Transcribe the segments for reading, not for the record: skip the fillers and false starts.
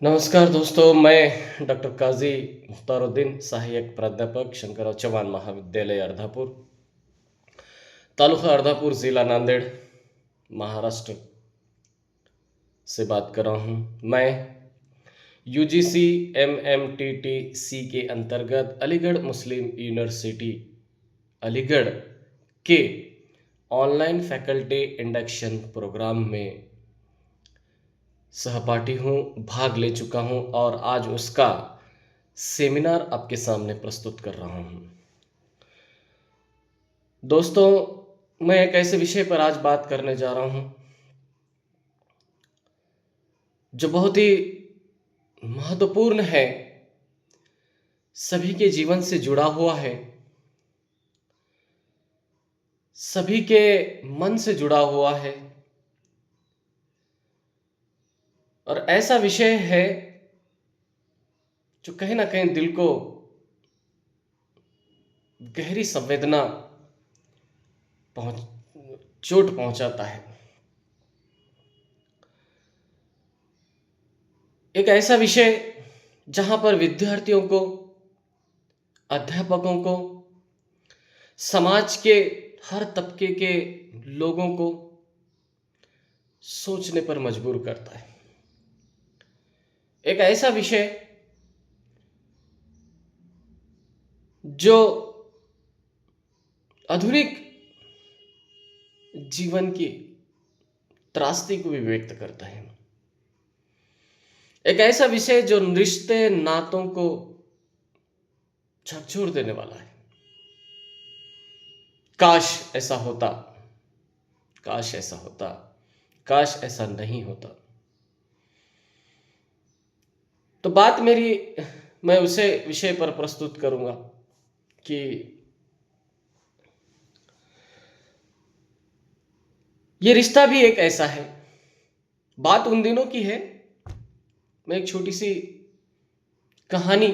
नमस्कार दोस्तों, मैं डॉक्टर काजी मुख्तारुद्दीन, सहायक प्राध्यापक शंकरराव चव्हाण महाविद्यालय अर्धापूर, तालुका अर्धापूर, जिला नांदेड़, महाराष्ट्र से बात कर रहा हूँ। मैं यूजीसी एमएमटीटीसी के अंतर्गत अलीगढ़ मुस्लिम यूनिवर्सिटी अलीगढ़ के ऑनलाइन फैकल्टी इंडक्शन प्रोग्राम में सहपाठी हूँ, भाग ले चुका हूँ और आज उसका सेमिनार आपके सामने प्रस्तुत कर रहा हूँ। दोस्तों, मैं एक ऐसे विषय पर आज बात करने जा रहा हूँ जो बहुत ही महत्वपूर्ण है, सभी के जीवन से जुड़ा हुआ है, सभी के मन से जुड़ा हुआ है और ऐसा विषय है जो कहीं ना कहीं दिल को गहरी संवेदना चोट पहुंचाता है। एक ऐसा विषय जहां पर विद्यार्थियों को, अध्यापकों को, समाज के हर तबके के लोगों को सोचने पर मजबूर करता है। एक ऐसा विषय जो आधुनिक जीवन की त्रासदी को भी व्यक्त करता है। एक ऐसा विषय जो रिश्ते नातों को झकझोर देने वाला है। काश ऐसा होता, काश ऐसा होता, काश ऐसा नहीं होता। तो बात मेरी, मैं उसे विषय पर प्रस्तुत करूंगा कि ये रिश्ता भी एक ऐसा है। बात उन दिनों की है। मैं एक छोटी सी कहानी,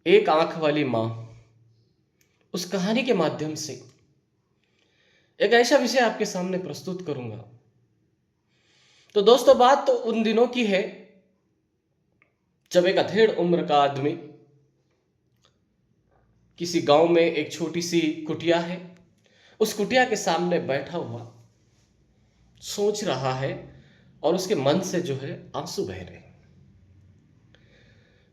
एक आंख वाली मां, उस कहानी के माध्यम से एक ऐसा विषय आपके सामने प्रस्तुत करूंगा। तो दोस्तों, बात तो उन दिनों की है जब एक अधेड़ उम्र का आदमी किसी गांव में एक छोटी सी कुटिया है, उस कुटिया के सामने बैठा हुआ सोच रहा है और उसके मन से जो है आंसू बह रहे हैं।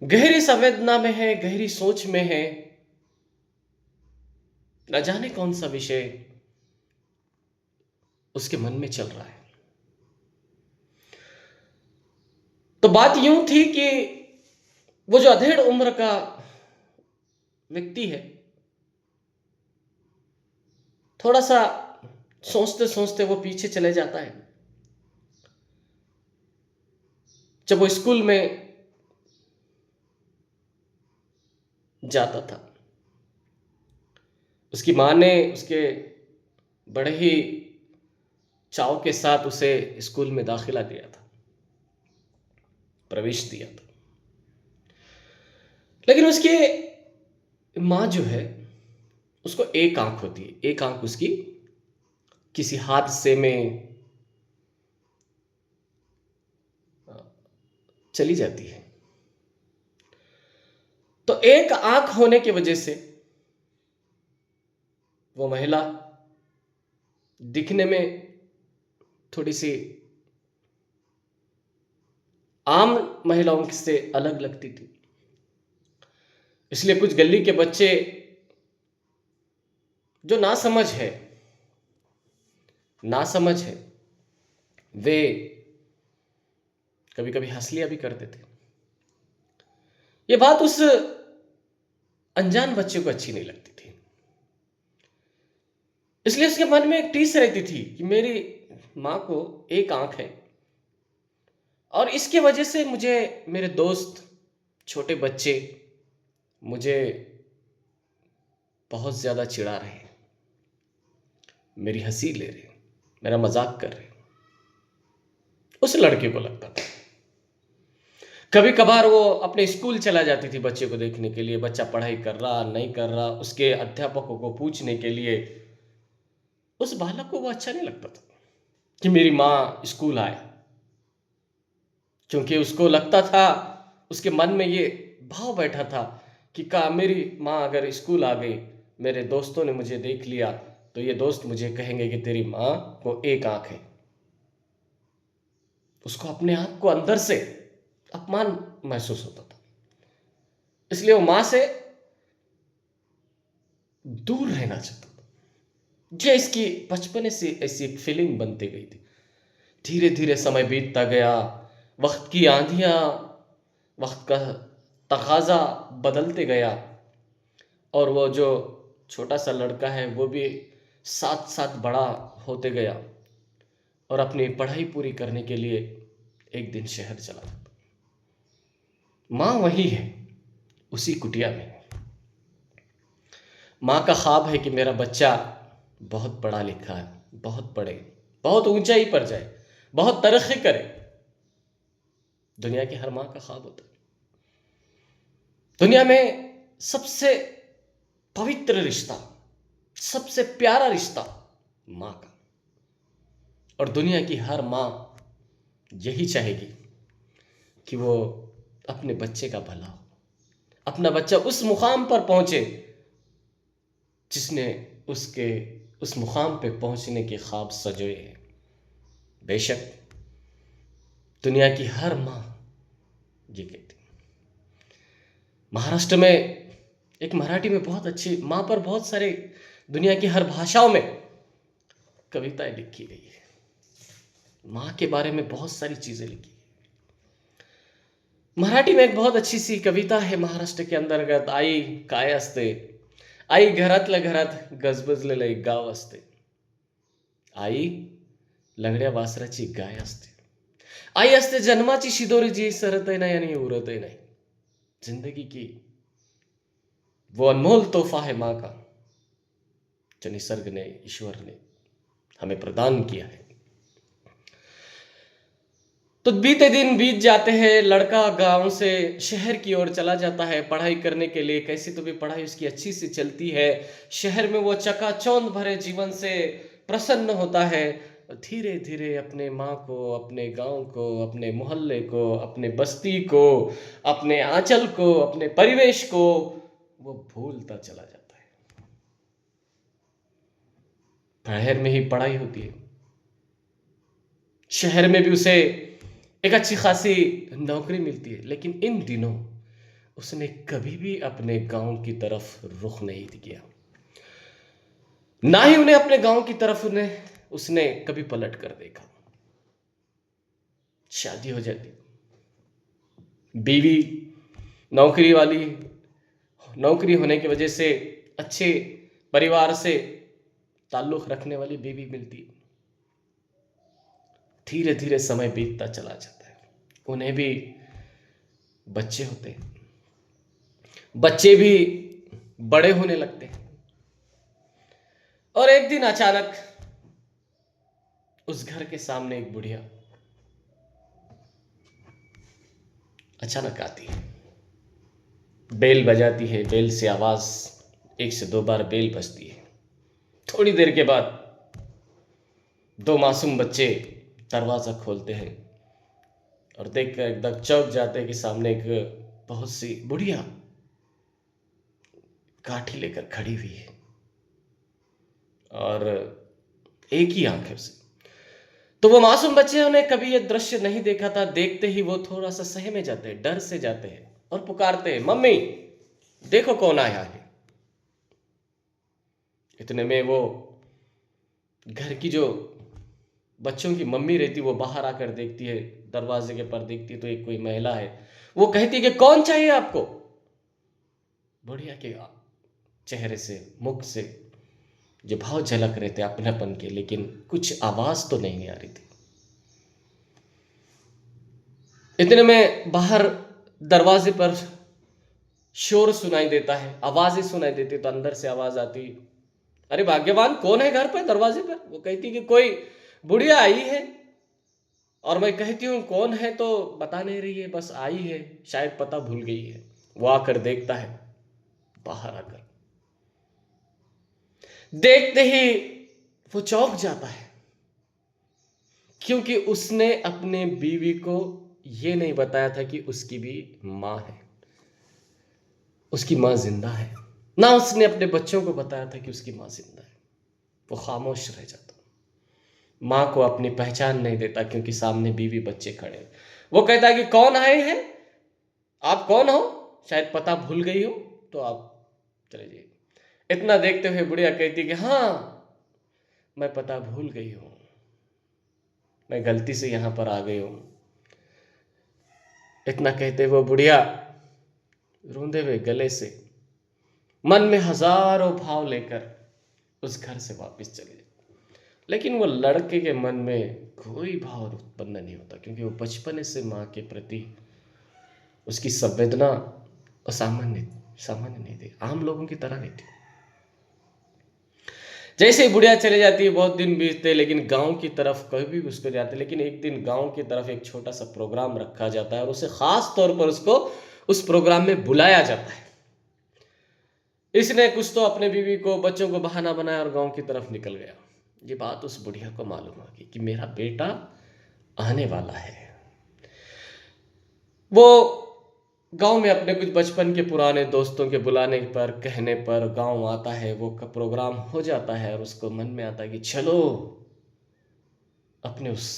गहरी संवेदना में है, गहरी सोच में है, न जाने कौन सा विषय उसके मन में चल रहा है। तो बात यूं थी कि वो जो अधेड़ उम्र का व्यक्ति है, थोड़ा सा सोचते सोचते वो पीछे चले जाता है। जब वो स्कूल में जाता था, उसकी मां ने उसके बड़े ही चाव के साथ उसे स्कूल में दाखिला दिया था, प्रवेश दिया था। लेकिन उसकी मां जो है, उसको एक आंख होती है, एक आंख उसकी किसी हादसे में चली जाती है। तो एक आंख होने की वजह से वो महिला दिखने में थोड़ी सी आम महिलाओं से अलग लगती थी। इसलिए कुछ गली के बच्चे जो नासमझ है, वे कभी कभी हंस लिया भी करते थे। ये बात उस अनजान बच्चे को अच्छी नहीं लगती थी। इसलिए उसके मन में एक टीस रहती थी कि मेरी मां को एक आंख है और इसके वजह से मुझे मेरे दोस्त, छोटे बच्चे मुझे बहुत ज्यादा चिढ़ा रहे हैं, मेरी हंसी ले रहे हैं, मेरा मजाक कर रहे हैं। उस लड़के को लगता था। कभी कभार वो अपने स्कूल चला जाती थी बच्चे को देखने के लिए, बच्चा पढ़ाई कर रहा नहीं कर रहा, उसके अध्यापकों को पूछने के लिए। उस बालक को वो अच्छा नहीं लगता था कि मेरी मां स्कूल आए, क्योंकि उसको लगता था, उसके मन में ये भाव बैठा था कि मेरी माँ अगर स्कूल आ गई, मेरे दोस्तों ने मुझे देख लिया, तो ये दोस्त मुझे कहेंगे कि तेरी माँ को एक आंख है। उसको अपने आप को अंदर से अपमान महसूस होता था, इसलिए वो माँ से दूर रहना चाहता था। जो इसकी बचपने से ऐसी एक फीलिंग बनती गई थी। धीरे धीरे समय बीतता गया, वक्त की आंधियां, वक्त का तकाजा बदलते गया, और वो जो छोटा सा लड़का है वो भी साथ साथ बड़ा होते गया, और अपनी पढ़ाई पूरी करने के लिए एक दिन शहर चला जाता। माँ वही है, उसी कुटिया में। माँ का ख्वाब है कि मेरा बच्चा बहुत पढ़ा लिखा है, बहुत पढ़े, बहुत ऊंचाई पर जाए, बहुत तरक्की करे। दुनिया की हर माँ का ख्वाब होता है। दुनिया में सबसे पवित्र रिश्ता, सबसे प्यारा रिश्ता माँ का। और दुनिया की हर माँ यही चाहेगी कि वो अपने बच्चे का भला हो, अपना बच्चा उस मुकाम पर पहुंचे जिसने उसके उस मुकाम पे पहुंचने के ख्वाब सजोए हैं। बेशक दुनिया की हर माँ ये कहती। महाराष्ट्र में एक मराठी में बहुत अच्छी माँ पर बहुत सारे दुनिया की हर भाषाओं में कविताएं लिखी गई है। माँ के बारे में बहुत सारी चीजें लिखी। मराठी में एक बहुत अच्छी सी कविता है महाराष्ट्र के अंतर्गत, आई काय असते, आई घरातल्या घरात गजबजलेलं एक गाव असते, आई लंगड्या वासराची गाय असते, आई असते जन्माची शिदोरी जी सरतही नाही आणि उरतही नाही। जिंदगी की वो अनमोल तोहफा है माँ का, जो निसर्ग ने, ईश्वर ने हमें प्रदान किया है। तो बीते दिन बीत जाते हैं, लड़का गांव से शहर की ओर चला जाता है पढ़ाई करने के लिए। कैसी तो भी पढ़ाई उसकी अच्छी सी चलती है। शहर में वो चकाचौंध भरे जीवन से प्रसन्न होता है। धीरे धीरे अपने माँ को, अपने गांव को, अपने मोहल्ले को, अपने बस्ती को, अपने आंचल को, अपने परिवेश को वो भूलता चला जाता है। शहर में ही पढ़ाई होती है, शहर में भी उसे एक अच्छी खासी नौकरी मिलती है, लेकिन इन दिनों उसने कभी भी अपने गांव की तरफ रुख नहीं किया, ना ही उन्हें अपने गांव की तरफ उसने कभी पलट कर देखा। शादी हो जाती, बीवी नौकरी वाली, नौकरी होने की वजह से अच्छे परिवार से ताल्लुक रखने वाली बीवी मिलती। धीरे धीरे समय बीतता चला जाता है, उन्हें भी बच्चे होते हैं, बच्चे भी बड़े होने लगते हैं। और एक दिन अचानक उस घर के सामने एक बुढ़िया अचानक आती है, बेल बजाती है। बेल से आवाज, एक से दो बार बेल बजती है। थोड़ी देर के बाद दो मासूम बच्चे दरवाजा खोलते हैं और देखकर एकदम चौंक जाते हैं कि सामने एक बहुत सी बुढ़िया काठी लेकर खड़ी हुई है, और एक ही आंख है उसे। तो वो मासूम बच्चे ने कभी ये दृश्य नहीं देखा था। देखते ही वो थोड़ा सा सहमे जाते हैं, डर से जाते हैं और पुकारते हैं, मम्मी देखो कौन आया है। इतने में वो घर की जो बच्चों की मम्मी रहती वो बाहर आकर देखती है, दरवाजे के पर देखती है तो एक कोई महिला है। वो कहती है कि कौन चाहिए आपको। बुढ़िया के चेहरे से, मुख से जो भाव झलक रहे थे अपनापन के, लेकिन कुछ आवाज तो नहीं आ रही थी। इतने में बाहर दरवाजे पर शोर सुनाई देता है, आवाजें सुनाई देती। तो अंदर से आवाज आती, अरे भाग्यवान कौन है घर पर दरवाजे पर। वो कहती कि कोई बुढ़िया आई है, और मैं कहती हूँ कौन है तो बता नहीं रही है, बस आई है, शायद पता भूल गई है। वो आकर देखता है, बाहर आकर देखते ही वो चौंक जाता है, क्योंकि उसने अपने बीवी को ये नहीं बताया था कि उसकी भी माँ है, उसकी माँ जिंदा है। ना उसने अपने बच्चों को बताया था कि उसकी माँ जिंदा है। वो खामोश रह जाता, माँ को अपनी पहचान नहीं देता क्योंकि सामने बीवी बच्चे खड़े हैं। वो कहता है कि कौन आए हैं, आप कौन हो, शायद पता भूल गई हो तो आप चले जाइए। इतना देखते हुए बुढ़िया कहती कि हाँ, मैं पता भूल गई हूँ, मैं गलती से यहां पर आ गई हूं। इतना कहते हुए बुढ़िया रूंधे हुए गले से मन में हजारों भाव लेकर उस घर से वापस चले जाए। लेकिन वो लड़के के मन में कोई भाव उत्पन्न नहीं होता क्योंकि वो बचपन से माँ के प्रति उसकी संवेदना असामान्य सामान्य नहीं थी, आम लोगों की तरह नहीं थी। जैसे ही बुढ़िया चले जाती है, बहुत दिन बीतते, लेकिन गांव की तरफ कभी भी उसको जाते। लेकिन एक दिन गांव की तरफ एक छोटा सा प्रोग्राम रखा जाता है और उसे खास तौर पर उसको उस प्रोग्राम में बुलाया जाता है। इसने कुछ तो अपने बीवी को बच्चों को बहाना बनाया और गांव की तरफ निकल गया। ये बात उस बुढ़िया को मालूम होगी कि मेरा बेटा आने वाला है। वो गांव में अपने कुछ बचपन के पुराने दोस्तों के बुलाने पर कहने पर गांव आता है। वो प्रोग्राम हो जाता है और उसको मन में आता है कि चलो अपने उस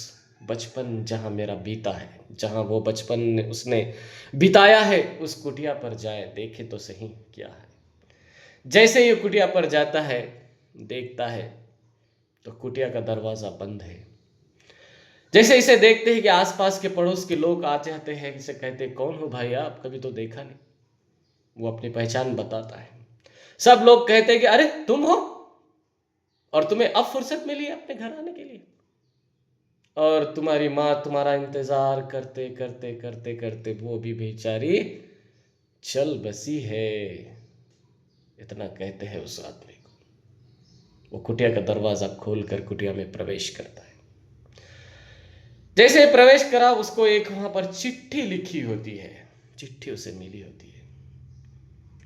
बचपन जहां मेरा बीता है, जहां वो बचपन उसने बिताया है, उस कुटिया पर जाए, देखे तो सही क्या है। जैसे ये कुटिया पर जाता है, देखता है तो कुटिया का दरवाजा बंद है। जैसे इसे देखते हैं कि आसपास के पड़ोस के लोग आ जाते हैं, इसे कहते हैं कौन हो भाई आप, कभी तो देखा नहीं। वो अपनी पहचान बताता है। सब लोग कहते हैं कि अरे तुम हो, और तुम्हें अब फुर्सत मिली है अपने घर आने के लिए, और तुम्हारी माँ तुम्हारा इंतजार करते करते करते करते वो भी बेचारी चल बसी है। इतना कहते हैं उस आदमी को। वो कुटिया का दरवाजा खोलकर कुटिया में प्रवेश करता है। जैसे प्रवेश करा, उसको एक वहां पर चिट्ठी लिखी होती है, चिट्ठी उसे मिली होती है।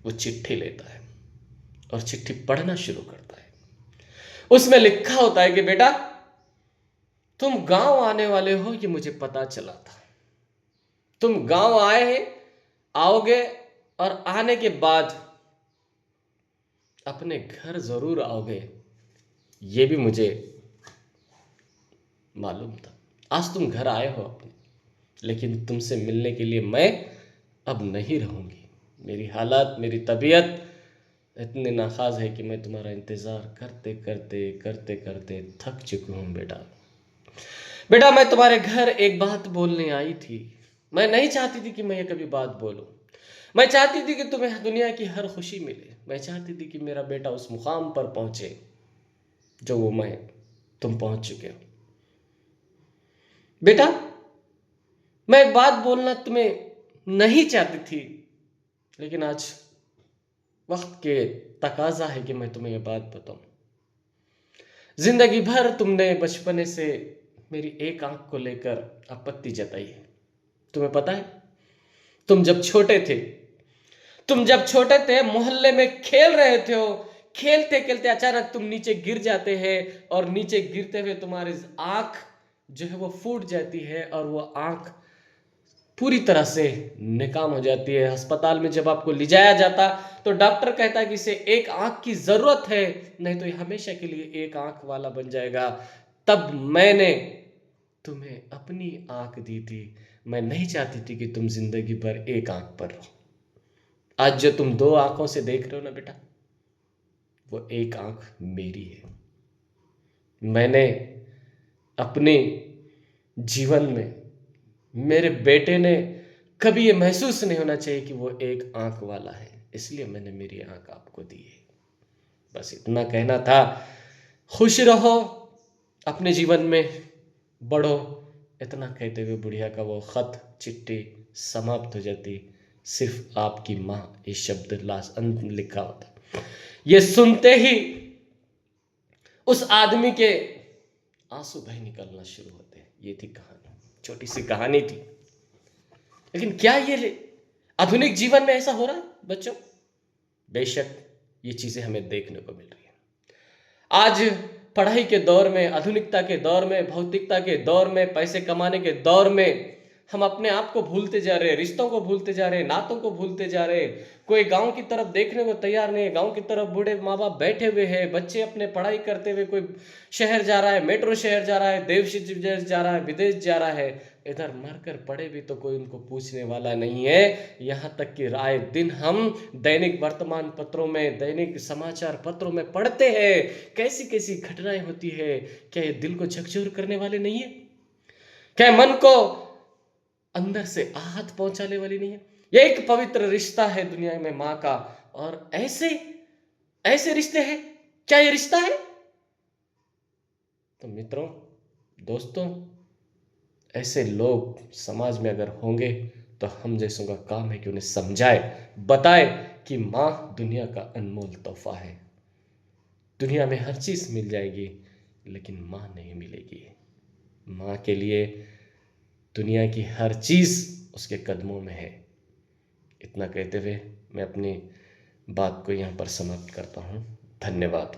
वो चिट्ठी लेता है और चिट्ठी पढ़ना शुरू करता है। उसमें लिखा होता है कि बेटा तुम गांव आने वाले हो, ये मुझे पता चला था। तुम गांव आए हैं, आओगे, और आने के बाद अपने घर जरूर आओगे, ये भी मुझे मालूम था। आज तुम घर आए हो अपने, लेकिन तुमसे मिलने के लिए मैं अब नहीं रहूंगी। मेरी हालत, मेरी तबीयत इतनी नाखाज है कि मैं तुम्हारा इंतजार करते करते करते करते थक चुकी हूं। बेटा बेटा मैं तुम्हारे घर एक बात बोलने आई थी। मैं नहीं चाहती थी कि मैं ये कभी बात बोलूं। मैं चाहती थी कि तुम्हें दुनिया की हर खुशी मिले। मैं चाहती थी कि मेरा बेटा उस मुकाम पर पहुंचे जो वो तुम पहुंच चुके हो। बेटा मैं एक बात बोलना तुम्हें नहीं चाहती थी, लेकिन आज वक्त के तकाजा है कि मैं तुम्हें यह बात बताऊं। जिंदगी भर तुमने बचपने से मेरी एक आंख को लेकर आपत्ति जताई है। तुम्हें पता है, तुम जब छोटे थे, मोहल्ले में खेल रहे थे हो, खेलते खेलते अचानक तुम नीचे गिर जाते हैं, और नीचे गिरते हुए तुम्हारी आंख जो है वो फूट जाती है, और वो आंख पूरी तरह से नाकाम हो जाती है। अस्पताल में जब आपको ले जाया जाता तो डॉक्टर कहता है कि इसे एक आंख की जरूरत है, नहीं तो ये हमेशा के लिए एक आंख वाला बन जाएगा। तब मैंने तुम्हें अपनी आंख दी थी। मैं नहीं चाहती थी कि तुम जिंदगी भर एक आंख पर रहो। आज जो तुम दो आंखों से देख रहे हो ना बेटा, वो एक आंख मेरी है। मैंने अपने जीवन में, मेरे बेटे ने कभी ये महसूस नहीं होना चाहिए कि वो एक आंख वाला है, इसलिए मैंने मेरी आंख आपको दी है। बस इतना कहना था। खुश रहो, अपने जीवन में बढ़ो। इतना कहते हुए बुढ़िया का वो खत, चिट्ठी समाप्त हो जाती। सिर्फ आपकी माँ ये शब्द लास्ट अंत लिखा होता। ये सुनते ही उस आदमी के आंसू बह निकलना शुरू होते हैं। ये थी कहानी, छोटी सी कहानी थी। लेकिन क्या ये आधुनिक जीवन में ऐसा हो रहा है बच्चों? बेशक ये चीजें हमें देखने को मिल रही है। आज पढ़ाई के दौर में, आधुनिकता के दौर में, भौतिकता के दौर में, पैसे कमाने के दौर में हम अपने आप को भूलते जा रहे हैं, रिश्तों को भूलते जा रहे हैं, नातों को भूलते जा रहे हैं। कोई गांव की तरफ देखने को तैयार नहीं है, गांव की तरफ बूढ़े माँ बाप बैठे हुए हैं, बच्चे अपने पढ़ाई करते हुए, कोई शहर जा रहा है, मेट्रो शहर जा रहा है, देश जा रहा है, विदेश जा रहा है। इधर मरकर पड़े भी तो कोई उनको पूछने वाला नहीं है। यहाँ तक कि आए दिन हम दैनिक वर्तमान पत्रों में, दैनिक समाचार पत्रों में पढ़ते हैं कैसी कैसी घटनाएं होती है। क्या ये दिल को झकझोर करने वाले नहीं है? क्या मन को अंदर से आहत पहुंचाने वाली नहीं है? ये एक पवित्र रिश्ता है दुनिया में मां का, और ऐसे ऐसे रिश्ते हैं। क्या ये रिश्ता है? तो मित्रों, दोस्तों, ऐसे लोग समाज में अगर होंगे तो हम जैसों का काम है कि उन्हें समझाए, बताए कि मां दुनिया का अनमोल तोहफा है। दुनिया में हर चीज मिल जाएगी लेकिन मां नहीं मिलेगी। मां के लिए दुनिया की हर चीज उसके कदमों में है। इतना कहते हुए मैं अपनी बात को यहाँ पर समाप्त करता हूँ। धन्यवाद।